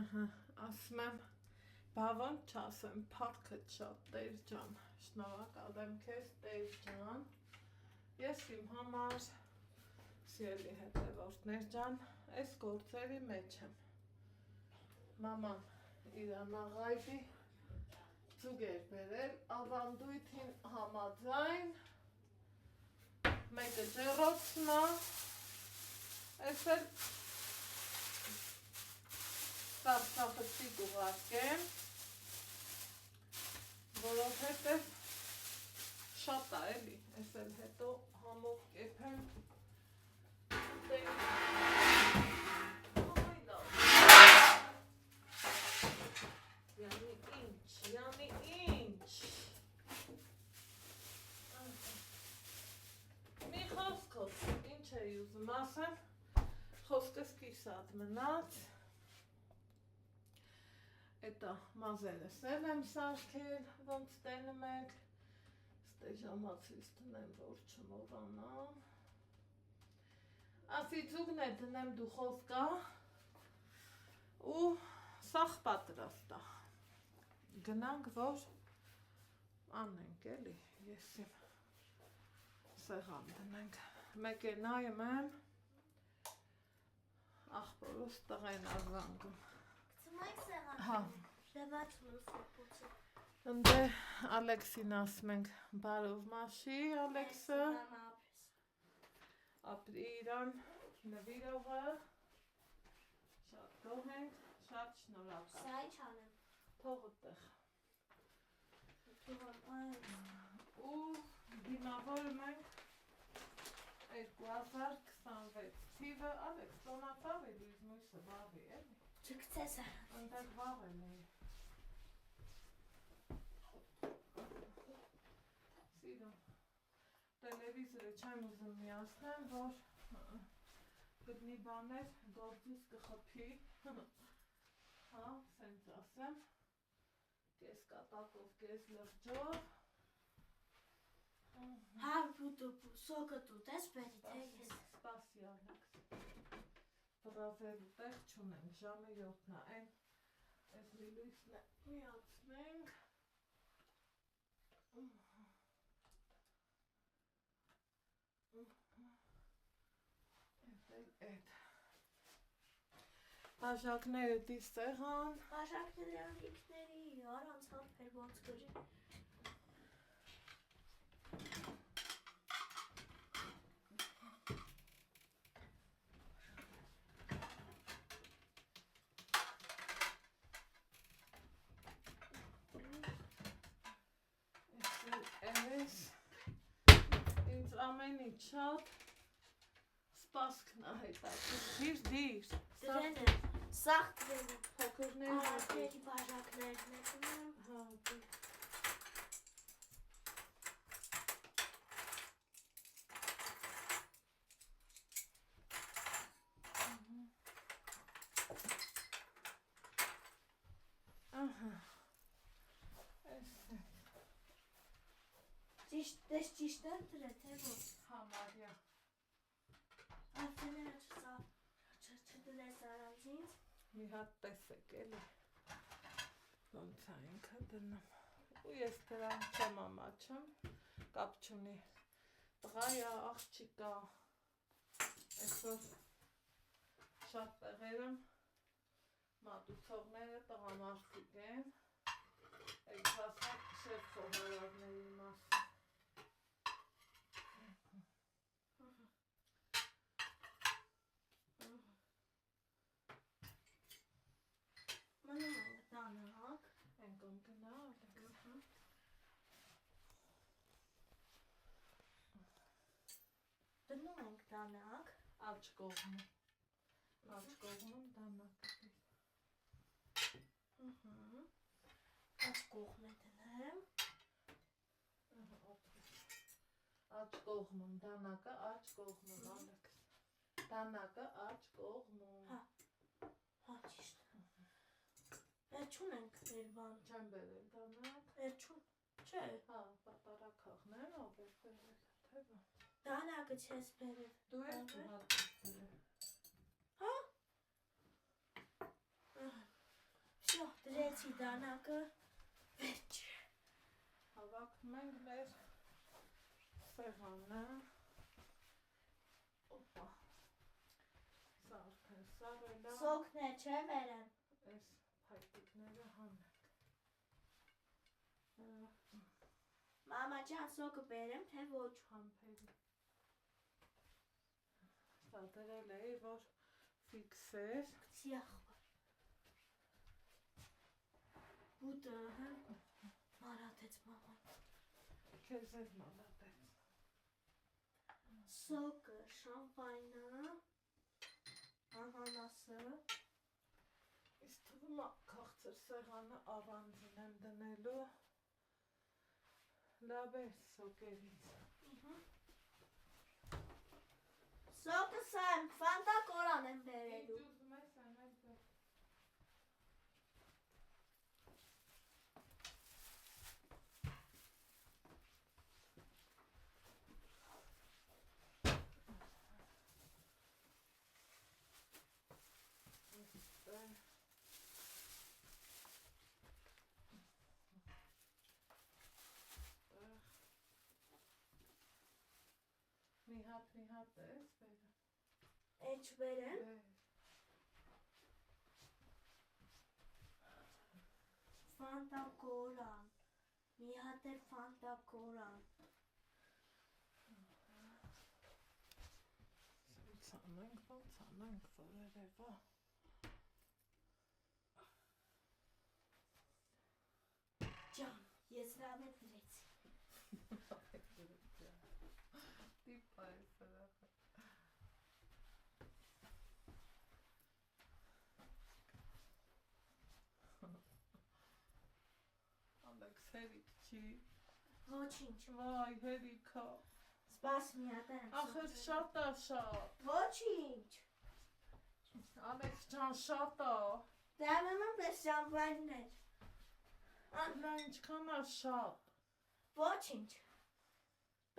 ասում եմ, բավան չասեմ, փառքդ շատ Տեր ջան, շնորհակալ եմ քեզ Տեր ջան, ես իմ համար սիրելի հետևորդներ ջան, այս գործերի մեջ եմ, մաման իր անաղայրի ձուկ էր բերել, ավանդույթին համաձայն, մեկը ջեռոցն է, այս էլ Սարսափտիկ ուղարկեմ, որովհետև շատ է էլի, ես էլ հետո համով կեփեմ, Յանի ինչ, մի խոսքով, ինչ էի ուզում ասեմ, խոսքս կիսատ մնաց, Էտա մազերս էլ եմ սարքել, ոնց տենում եք, ստե ժամացույց տնեմ, որ չմոռանամ, ասի ձուկն է դնեմ դուխովկա ու սաղ պատրաստ է, գնանք, որ անենք էլի, ես իմ սեղան դնենք, մեկ է նայում եմ, աղբորոս տղեն ազանգում, Հա, ընդ Ալեքսին ասում ենք բարով մաշի, Ալեքսը, ապրի իրան նվիրողը, շատ գոհ ենք, շատ շնորհակալ, թողը տեղ, ու դիմավորում ենք 2026 թիվը, Ալեքս, տոնացավ է դույզ մույսը վաղի, էլի, Չկցես Այնտեղ վաղ եմ էի Սիրում Տելևիզորը չեմ ուզում միացնեմ, որ գտնի բաներ գործից կխփի Հա, սենց ասեմ Կես կատակով, կես լրջով Սոկը տուտես բերի թե ես Սպասի Ալեքս Բրազելու տեղ չունենք, ժամը 7-ն է, այս լիլույսն է միացնենք, էդ, բաժակները դիս սեղան, բաժակները անիքների, առանցավ էր ոնց գրի, ինձ ամենից շատ սպասքն է հետաքրքիր դիր Դրեն է, սաղ դրեն է Փոքրներ Արակների բաժակներն է Հա, Դες ճիշտ եմ դրե, թե որ Համարյա Արդեները չդրես առանց ինձ Մի հատ տեսեք էլի Ոնց է ինքը դնում Ու ես դրան չեմ ամաչում Կապ չունի Տղայա, աղջիկա Այսօր շատ տեղերում Մատուցողները տղամարդիկ են Այդ հասակ շեփ խոհարարների մասին Մնում ենք տանակ Ենքում գնալ Դնում ենք տանակ Աջ կողմում տանակ Աջ կողմ է դնեմ Աջ կողմում տանակը, աջ կողմում Ալեքս Տանակը աջ կողմում Հա ճիշտ Էր չունենք մեր բան Չեմ բերել տանակ Էր չուն Չէ Հա, պատարակախներ աբեր բերել թե բան Տանակը չես բերել Դու ես դու հատ բերել Հա Դրեցի դանակը, վերջ։ Հավակնում ենք մեր սեղանը, օպա, սա արդեն սարել է, Սոքներ չէ մերեն։ այս փայտիկները հանենք, Մամա ջան սոկը բերեմ, թե ոչ։ համբերի, սա դրել էի, որ ֆիքսեր, Գցի ախպար։ Բուտը, հա, մարատեց մաման։ քեզ էլ մալատեց, Սոկը, շամպայնը, անանասը, Իս թվում է քաղցր սեղանը առանձին եմ դնելու, լավ է սոկերից, Սոկը սա եմ, ֆանտա կորան եմ բերելու։ ուզում ես անել բեր, մի հատ ես բերը, Էջ բերեմ, ֆանտա կորան, մի հատ էլ ֆանտա կորան, Ցանենք, որ երևա, ջան, ես լավ եմ դրեցի, տիպա է սրախը, Ալեքս հերիք չի, ոչինչ, վայ հերիքա, սպաս մի հատ եմ, ախր շատ է շատ, ոչինչ, Ալեքս ջան շատ է, դավեմ եմ պես շամպայններ, նա ինչքան է շատ, ոչինչ,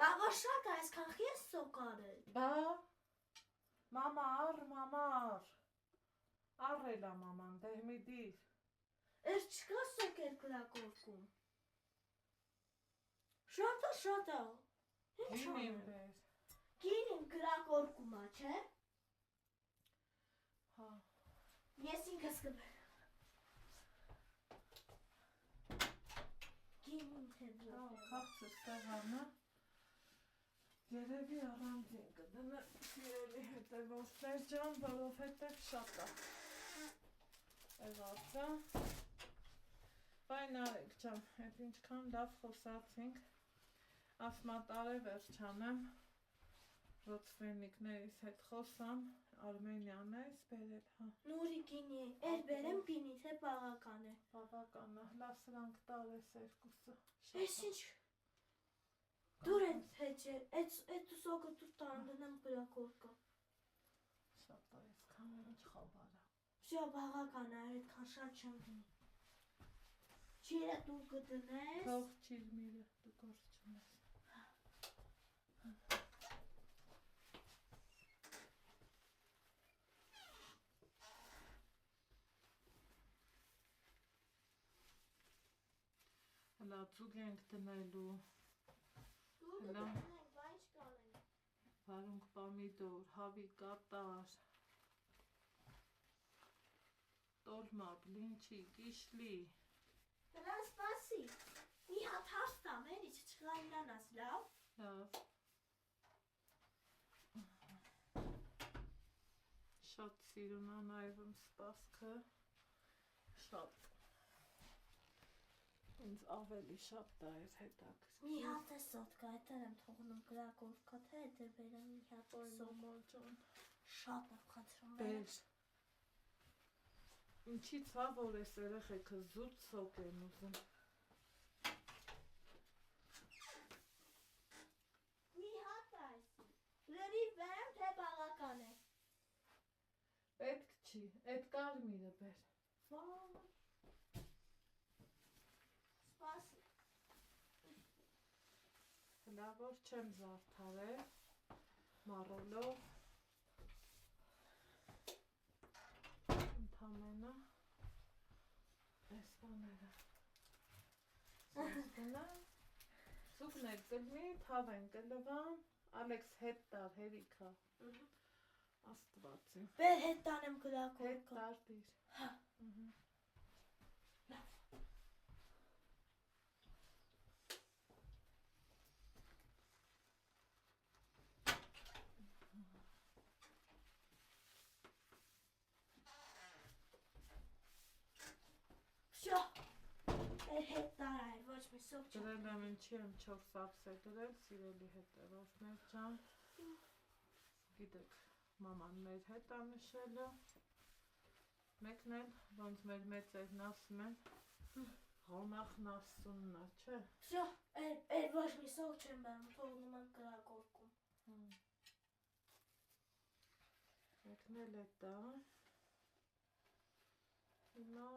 բաղա շատ է, այսքան խի ես սոկ արել, բա, մամա առել է մաման, դեղ մի դիր, ես չկա սոկ էր գրակորկում, շատ է, ինչ գին իմ անեմ, բեր, գին իմ գրակորկում է, չէ, հա, ես ինքս կբերեմ, գին իմ թե ոչ, քաղցր սեղանը, երևի առանձին կդնեմ սիրելի հետևորդներ ջան, որովհետև շատ է, եղածը, Վայն արեք ջան, այդ ինչքան լավ խոսացինք, ասմա տարե վերջանեմ, ռոցվենիկներիս հետ խոսամ, Արմենյան ես բերել, հա, նուրի գինի է, էր բերեմ գինի, թե բաղական է, բավական է, լավ սրանք տարես երկուսը, ես ինչ, դուր են թեջեր, էդ սոկը դուր տանդնեմ գրակորկը, շատ է, այսքան ինչ խաբար է, Շա բաղական է, այդքան շատ չեմ գնի, Չիրը դու կդնես, թող չիր միրը, դու գործ չունես, Հլա ծուգ ենք դնելու, դու կդնենք, բա ինչ կանենք, վարունգ պամիդոր, հավի կատար, տոլմա, բլինչի, կիշլի, Հլա սպասի, մի հատ հարց տամ, էլի չխայնանաս, լավ, լավ, շատ սիրուն է նաև իմ սպասքը, շատ, ինձ ավելի շատ դա էր հետաքրքիր, մի հատ է սոտկա, այդտեղ եմ թողնում գրակորկա, թե էդեր բերեմ մի հատ Ոյ սոտ, մամա ջան, շատ եմ խնդրում, բեր, ինչից հա որ ես երեխեքը զուտ սոկ են ուզում, մի հատ այս, լրի բերեմ, թե բաղական է, պետք չի, այդ կարմիրը բեր, սպասի, հլա որ չեմ զարդարել, մառոլով, ընդամենը, այս բաները։ Սասկնան, սուկներ կլմի, թավ են կլվան, Ալեքս հետ տար, հերիքա։ Աստվածի։ Բեր հետ տանեմ Հետ կլակորկը։ տար դիր։ Հա։ Շո։ Բեր հետ տարայ, ոչ մի սոկ չեմ։ Դրել եմ ինչի եմ 4 սապս է դրել, սիրելի հետևորդներ ջան։ Գիտեք, մաման մեր հետ է նշելը։ Մեկն էլ, ոնց մեր մեծերն ասում են, հոնախն ասունն է, չէ։ Շո, ոչ մի սոկ չեմ բերում, թողնում եմ կլակորկում։ Մեկն էլ է դա։ Հիմա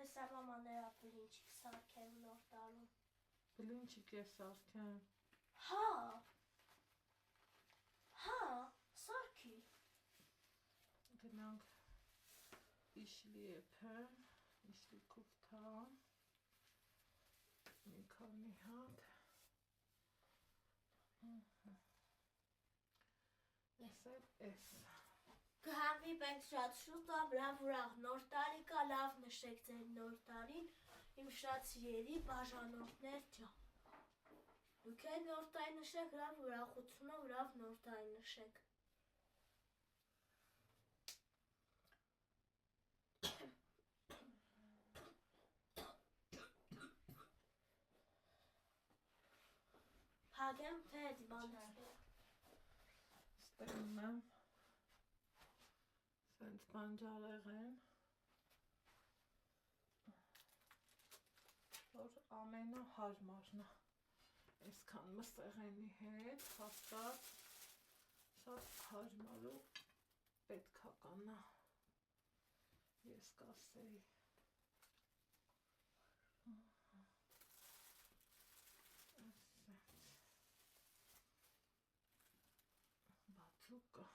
Ես մաման նրա բլինչիկ սարքեմ նոր տարում։ բլինչիկ է սարքեմ։ Հա, սարքի։ Գնանք իշլի եփեմ, իշլի կուվթա, մի քանի հատ։ Ես էլ ես։ Կհանդիպենք շատ շուտով, լավ ուրախ նոր տարի կա, լավ նշեք ձեր նոր տարին, իմ շատ սիրելի բաժանորդներ ջան։ Դուք էլ նոր տարի նշեք, լավ ուրախությունով, լավ նոր տարի նշեք։ Փակեմ, թե դիմանս։ Ստեղում եմ սենց բանջարեղեն, որ ամենը հարմարն է, այսքան մսեղենի հետ, հաստատ շատ հարմար ու պետքական է, ես կասեի։ Բացուկը,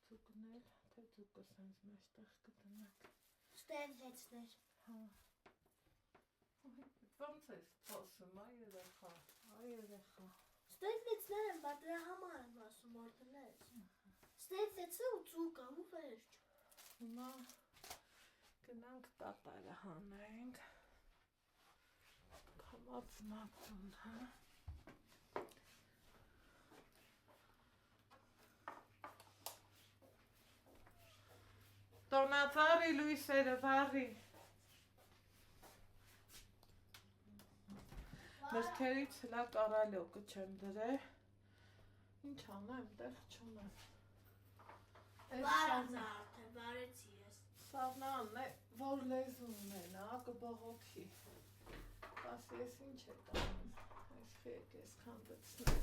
ծուկն էլ, թե ծուկը սենց մեջտեղ կտնեք։ Ստեղեցներ։ Հա։ Ոնց ես խոսում, այ երեխա։ Ստեղեցներ եմ, բա դրա համար եմ ասում, որ դնես։ Ստեղեցը ու ծուկը ու վերջ։ Հիմա գնանք տատարը հանենք, կամաց մատուն, հա։ Տոնածարի լույսերը վարի։ Մրդքերից հլա կարալյոկը չեմ դրել, ինչ անեմ, տեղ չունեմ։ Վարած արդեն, վարեցի ես։ Սավնանն է, որ լեզուն ունենա, կբողոքի, բաս ես ինչ է տանում, այս խեք ես կանդեցնել։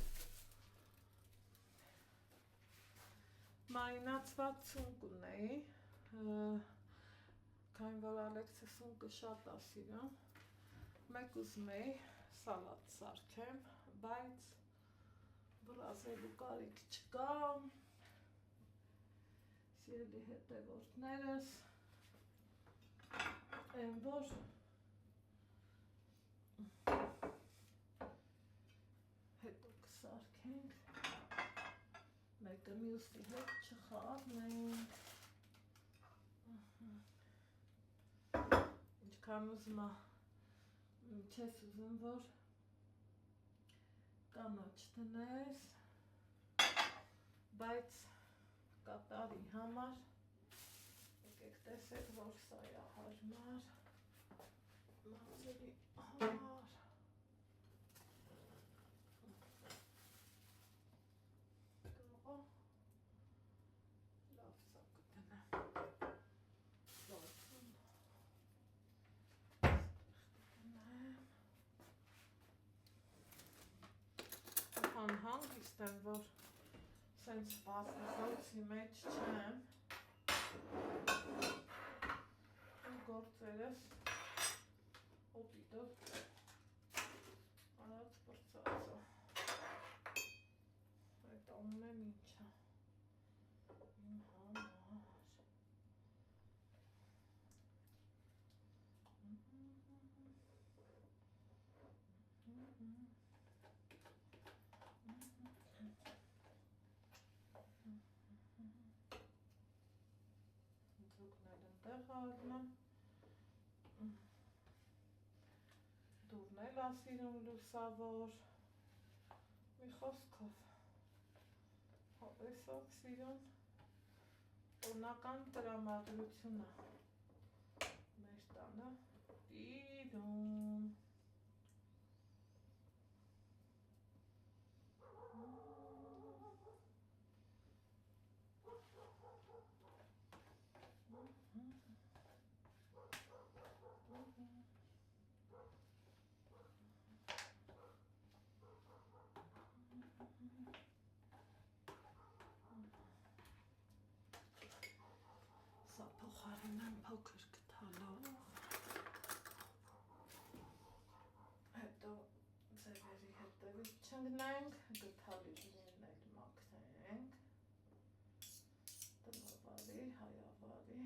Մայնացված սունկ ունեի, քանի որ Ալեքսը սունկը շատ է սիրում, մեկ ուզում էի սալատ սարքեմ, բայց վրազելու կարիք չկա, սիրելի հետևորդներս, են որ հետո կսարքենք, մեկը մյուսի հետ չխառնենք, ինչքան ուզում չես ուզում, որ կանաչ տնես, բայց կատարի համար եկեք տեսեք, որ սա է հարմար, մազերի համար, գողո, լավ սա կտնեմ, լացուն, հանգիստ եմ, որ սենց վազնզոցի մեջ չեմ, գործերս հոտիտով արած պրծածը, այդ անում եմ ինչա, իմ համար, Ձուկներ ընտեղ ալում եմ, դուրն էլ ասիրում լուսավոր, մի խոսքով, հավեսով սիրում, տոնական տրամադրությունը մեր տանը տիրում։ Սա փոխարին եմ փոքր գտալով, հետո ձևերի հետևից չընկնենք, գտալի դինն էլ մաքնենք, տնավարի, հայավարի,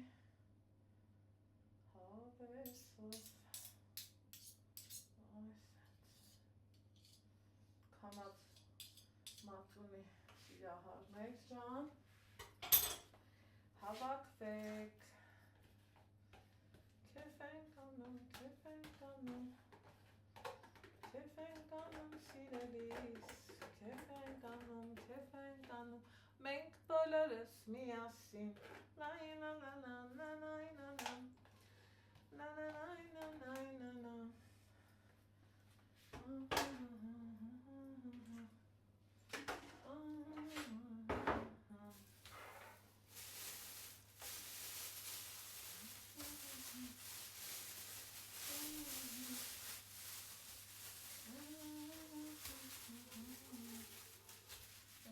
հավեսով, կամած մատունի սիրահարներ ջան, հավաքվեք, քեֆ ենք անում, սիրելիս, քեֆ ենք անում, մենք բոլորս միասին,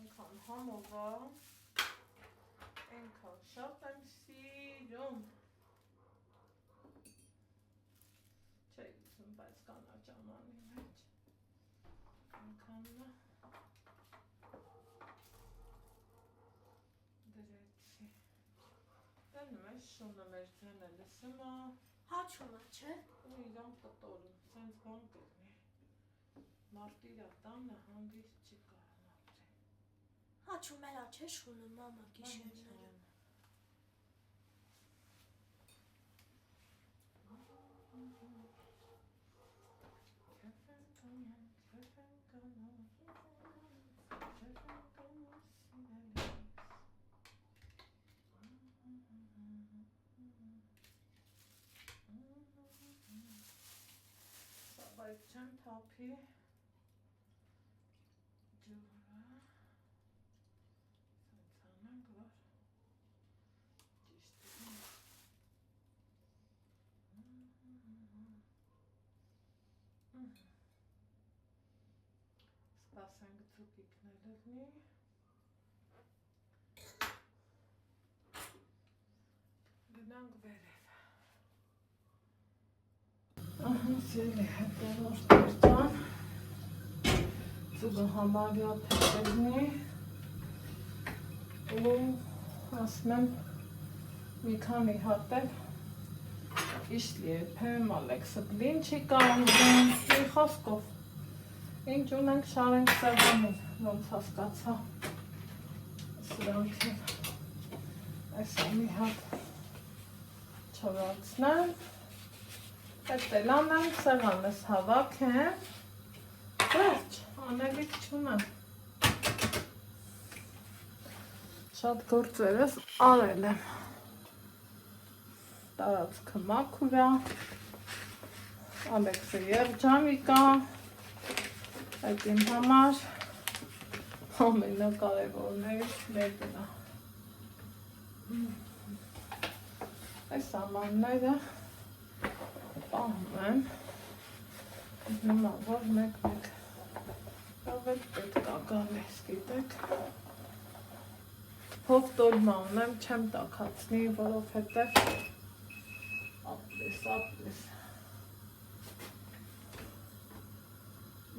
Այնքան համովա, այնքան շատ եմ սիրում, չէի ուզում, բայց կանաչ ամանի մեջ, այնքաննա դրեցի, դենում ես շունը մեր ձենը լսում է, Հաչում է, չէ։ ու իրան պտորում, սենց բան կրնի, մարդ իրա տանը հանգիստ չի կարան ապրի, Հաչում էլա, չէ շունը, մամա, գիշերները։ Սա բայց չեմ թափի ջուրը, սենց անենք, որ ճիշտ սպասենք ձուկիկն էլ լնի, գնանք վերև, սիրելի հետևորդներ ջան, ձուկը համարյա փետերնի ու ասում եմ մի քանի հատ էլ իշլի է պեմ ալեքսը բլինչի կանվում, մի խոսքով, ինչ ունենք շարենք սեղանին, ոնց հասկացա, սրանք են, այսա մի հատ չորացնեմ, Այդ էլ անեմ, սեղանս հավաքեմ, վերջ, անելիք չունեմ, շատ գործերս արել եմ, տարածքը մաքուր է, Ալեքսը երջանիկ է, այդ իմ համար ամենակարևորներից մեկն է, այս ամանները պահում եմ, նման որ մեկ-մեկ ավելի պետք է գալիս, գիտեք, հով տոլմա ունեմ, չեմ տաքացնի, որովհետև ապլես,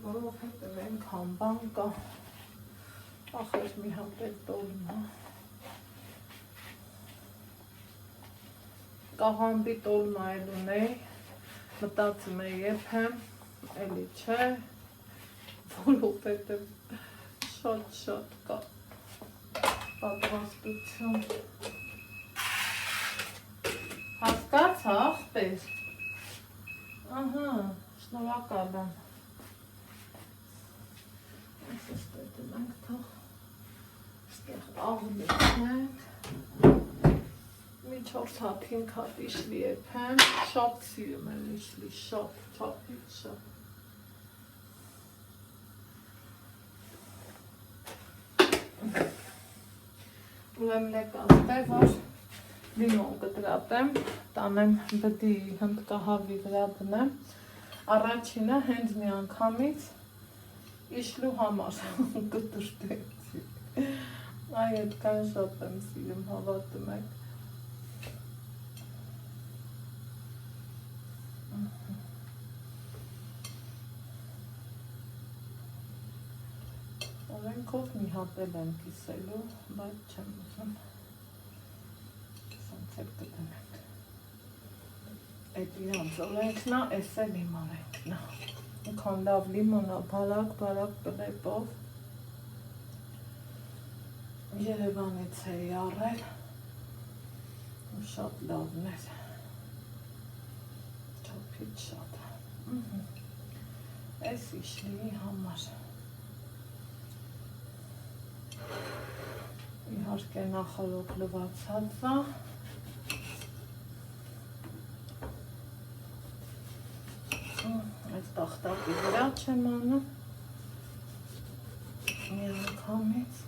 որովհետև այնքան բան կա, ախր մի հատ էլ տոլմա, կաղամբի տոլմա էլ ունեի, մտածում էի եփեմ, էլի չէ, որովհետև շատ կա պատրաստություն։ Հասկացա, ախպեր։ Ահա, շնորհակալ եմ։ Այսպես դեպի մենք թող ստեղ աղմիքնենք։ Մի 4 հատ 5 հատ իշլի եփեմ, շատ սիրում եմ իշլի, շատ։ Ուրեմն եք ասպեր, որ լիմոն կտրատեմ, տանեմ բդի հնդկահավի վրա դնեմ, առաջինը հենց մի անգամից իշլու համար կտրտեցի, այ այդքան շատ եմ սիրում, հավատում եք։ Օրենքով մի հատ էլ եմ կիսելու, բայց չեմ ուզում, սենց էլ կդնենք, էդ իրանց օրենքնա, էս էլ իմ օրենքնա, նքան լավ լիմոնա, բարակ կլեպով, Երևանից էի առել, ու շատ լավն էր, չոփից շատ, էս իշլիի համար, իհարկե նախորդ լվացած է, այս տախտակի վրա չեմ անում, մի անգամից,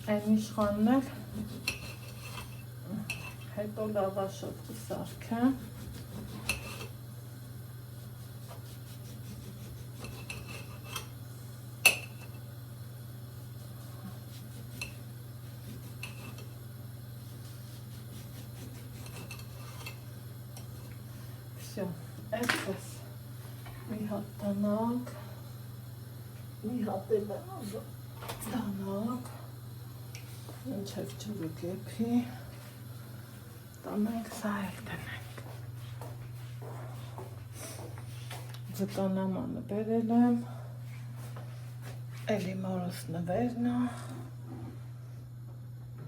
Այն իշխանն էլ, հետո լավաշով կսարքեմ, Всё, այսպես, մի հատ տնակ, մի հատ էլ տնակ, Ինչև ջուրը կեփի, տանենք սա էլ տնենք։ Ձկանամանը բերել եմ, էլի մորս նվերն է։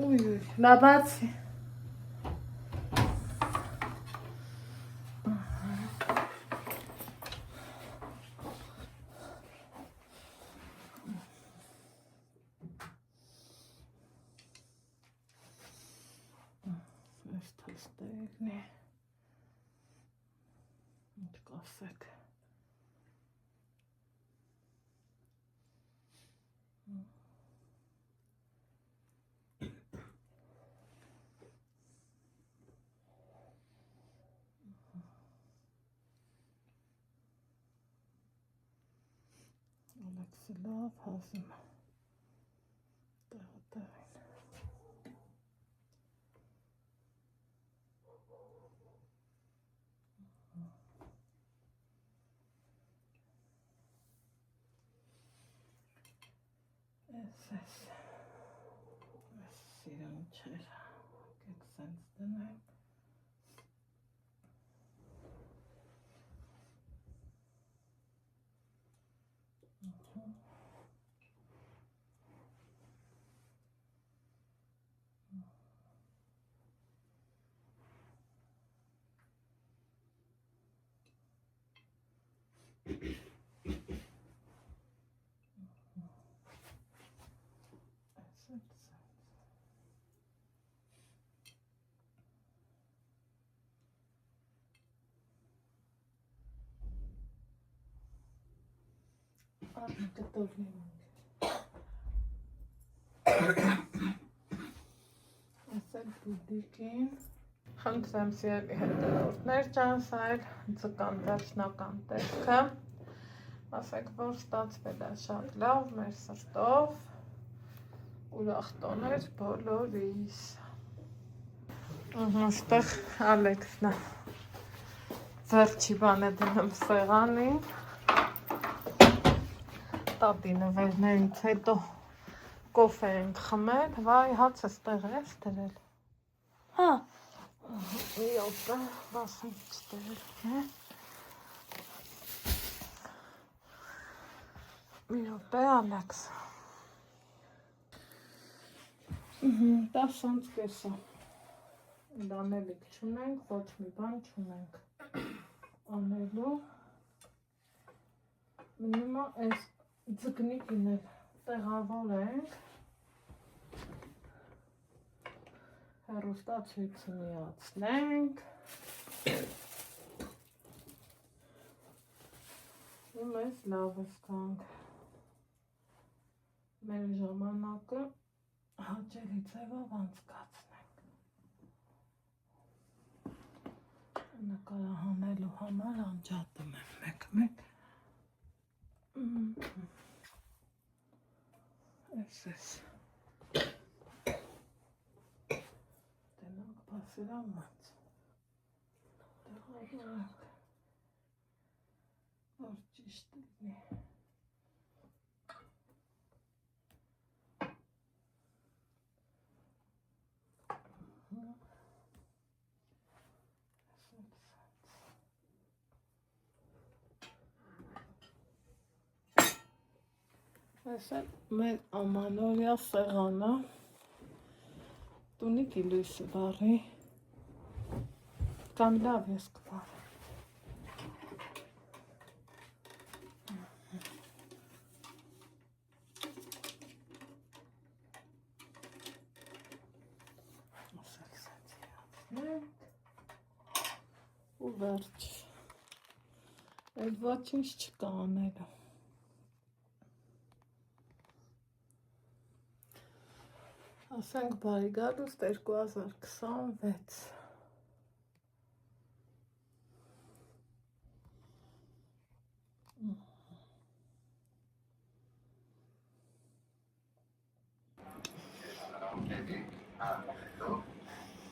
Ուй, լաբացի։ Ստեղն է, ինչ կասեք, ալեքսի լավ հազիմ տեղին։ Այս սիրուն չեր, կետ սենց դնենք, կտոր լինենք։ Ասել բուդիկին։ Խնդրեմ սիրելի հետևորդներ ջան, սա էլ ձկան վերջնական տեսքը։ Ասեք, որ ստացվել է շատ լավ, մեր սրտով, ուրախ տոներ բոլորիս։ Այստեղ Ալեքսն է վերջի բանը դնում սեղանին։ շտատի նվերներից հետո կոֆե ենք խմել, վայ հացը ստեղ ես դրել։ Հա։ Մի րոպե, բասն չդրել է։ Մի րոպե, Ալեքս։ 10 կեսա։ Դանելիք չունենք, ոչ մի բան չունենք անելու։ Մինիմա այս ձգնիկին էլ տեղավոր ենք։ Հեռուստացույցը միացնենք։ Ու մեզ լավ զգանք։ Մեր ժամանակը հաճելի ձևով անցկացնենք։ Նկարահանելու համար անջատում եմ մեկ-մեկ։ Էս։ Տենանք պասիրանված։ Տեղավորանք։ Որ ճիշտ լինի։ Այս է մեր ամանորյա սեղանը, տունիկի լույսը բարի, կամ լավ ես կբար։ Ու վերջ, այդ ոչինչ չկա անելու։ Ասենք բարի գալուստ 2026։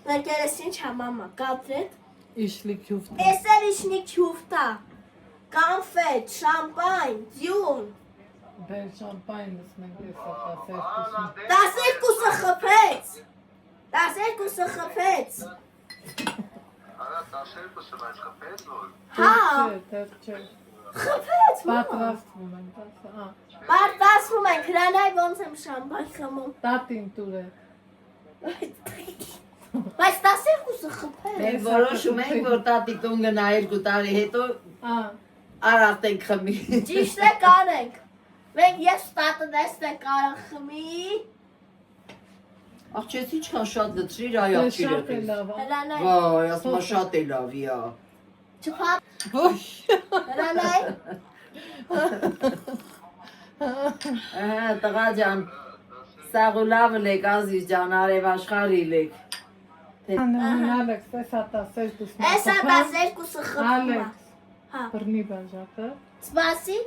Ներկերես ինչ հա մամա, կապրետ։ Իշլիկ հյուվտ։ Էս էլ իշնիկ հյուվտա, կանֆետ, շամպայն, ձյուն։ Բեր շամպայնս մենք ես 12-ը խփեց։ 12-ը խփեց։ Արա 12-ը բայց խփեց որ։ Հա, չէ։ խփեց։ Պատրաստվում ենք, հա։ Պատրաստվում ենք, հրանայ ոնց եմ շամպայն խմում։ Տատին տուր է։ Բայց 12-ը խփեց։ Մենք որոշում ենք, որ տատի տուն գնա 2 տարի հետո արարտենք խմի։ Ճիշտ է կանենք։ Մենք ես տատը դեստենք արան խմի։ Աղջես ինչքան շատ լցրիր այ աղջիր Շատ է եղես։ լավ։ Հրանայ, Վայ, ասма շատ է լավ, իա։ չփակ, Ոյ։ հրանայ։ Տղա ջան, սաղ ու լավ լեք, ազիզ ջան, արև աշխարհի լեք։ Ալեքս, ես հատա 12-ը։ Էս է 12-ը խփում։ Ալեքս, Հա, բռնի բաժակը։ սպասի,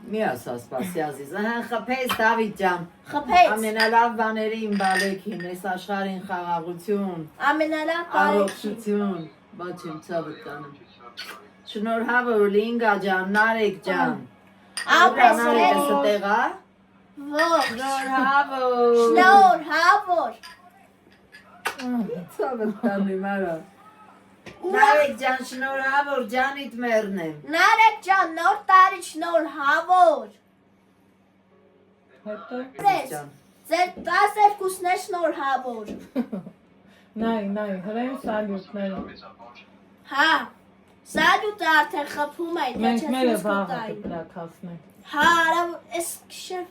Մի ասա սպասի ազիզ, խփես Դավիթ ջան, խփեց։ ամենալավ բաներին բալեքին, այս աշխարհին խաղաղություն, Ամենալավ բարեքի։ առողջություն, բաչ եմ ցավը տանում։ Շնորհավոր Լինգա ջան, Նարեկ ջան։ Ապրես Նարեկը վեր։ ստեղա։ Ողջ, Շնորհավոր։ շնորհավոր։ Ցավը տանում արա։ Նարեկ ջան, շնորհավոր ջանիդ մեռնեմ։ Նարեկ ջան, նոր տարի շնորհավոր։ Հետո Պրես, ձեր 12-ն է շնորհավոր։ նայ, հրեն սալյուտները։ Հա, սալյուտը արդեն խփում է, Մենք մերը դե չես վաղը կտային։ կպրակացնենք։ Հա, արա, էս քիշեր